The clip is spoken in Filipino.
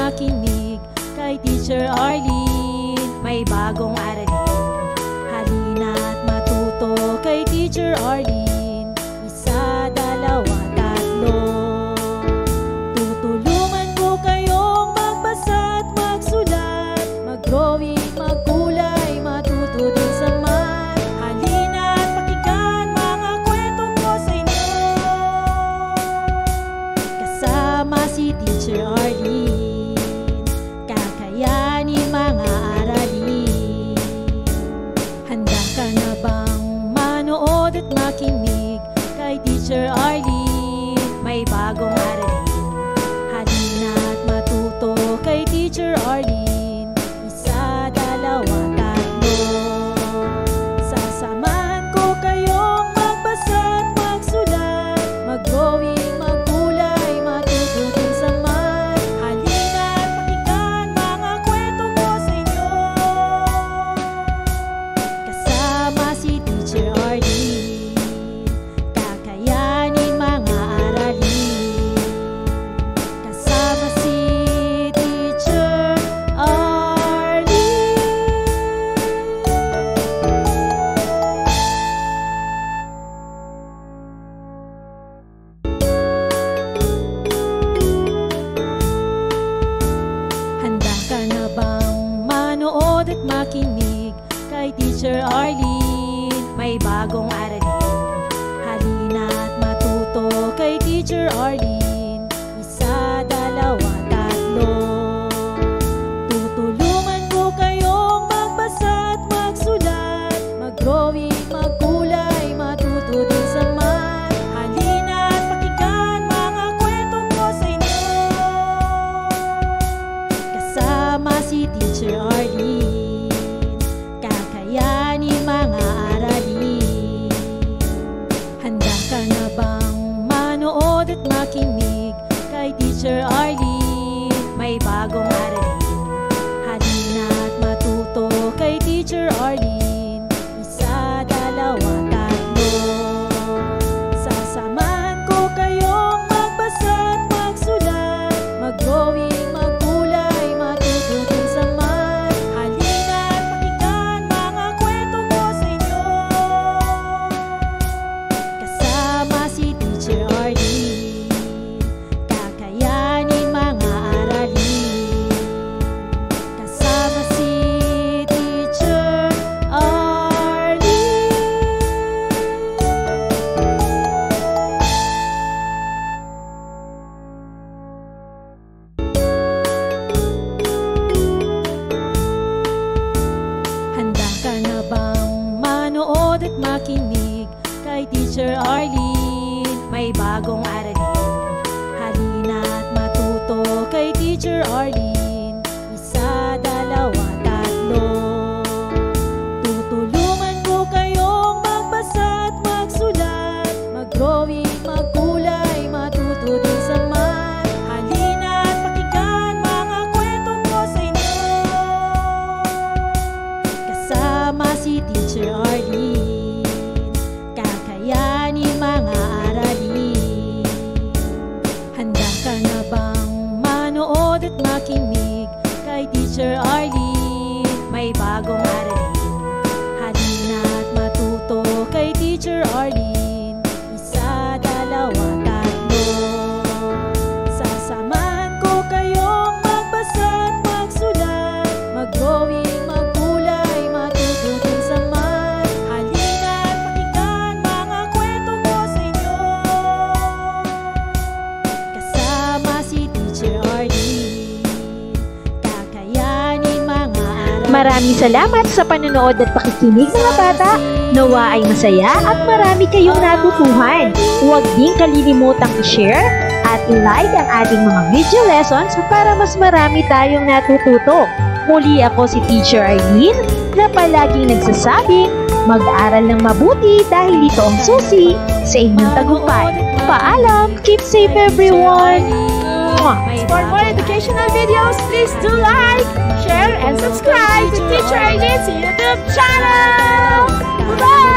makinig kay Teacher Arlene. May bagong aralin, halina't matuto kay Teacher Arlene. Isa, dalawa, tatlo. Tutulungan ko kayong magbasa at magsulat, mag-drawing, magkulay, matuto din sa math. Halina't pakinggan mga kwento ko sa inyo. Kasama si Teacher Arlene, kakayanin mga aralin. Handa ka na bang manood at makinig kay Teacher Arlene? May bagong aralin, halina't matuto kay Teacher Arlene. Isa, dalawa, tatlo. Sasamahan ko kayong magbasa at magsulat, mag-drawing, magkulay, matuto din sa math. Halina't pakinggan mga kwento ko sa inyo. Kasama si Teacher Arlene, kakayanin mga aralin. Kasama si Teacher Arlene. Handa ka na bang manood at makinig kay Teacher Arlene? May bagong aralin, halina't matuto kay Teacher Arlene. Isa, dalawa, tatlo. Tutulungan ko kayong magbasa at magsulat, mag-drawing, magkulay, matuto din sa math. Halina't pakinggan mga kwento ko sa inyo. Kasama si Teacher Arlene, kakayanin mga aralin. Handa ka na bang manood at makinig kay Teacher Arlene? May bagong aralin, halina't matuto kay Teacher Arlene. Isa, dalawa, tatlo. Sasamahan ko kayong magbasa at magsulat, mag-drawing, magkulay, matuto din sa math. Halina't pakinggan mga kwento ko sa inyo. Kasama si Teacher Arlene, kakayanin mga aralin. Kasama si Teacher Arlene. Handa ka na bang manood at makinig kay Teacher Arlene? May bagong aralin, halina't matuto kay Teacher Arlene. Isa, dalawa, tatlo. Tutulungan ko kayong magbasa at magsulat, mag-drawing, magkulay, matuto din sa math. Halina't pakinggan mga kwento ko sa inyo. Kasama si Teacher Arlene, kakayanin mga aralin. Handa ka na bang manood at makinig kay Teacher Arlene? May bagong aralin, halina't matuto kay Teacher Arlene. Isa, dalawa, tatlo. Sasamahan ko kayong magbasa at magsulat, mag-drawing, magkulay, matuto din sa math. Halina't pakinggan mga kwento ko sa inyo. Kasama si Teacher Arlene, kakayanin mga aralin. Maraming salamat sa panonood at pakikinig mga bata. Nawa ay masaya at marami kayong natutuhan. Huwag din kalilimutang i-share at i-like ang ating mga video lessons para mas marami tayong natututo. Muli ako si Teacher Arlene na palaging nagsasabing mag-aral ng mabuti dahil ito ang susi sa inyong tagumpay. Paalam! Keep safe everyone! For more educational videos, please do like, share, and subscribe to Teacher Arlene's YouTube channel! Bye!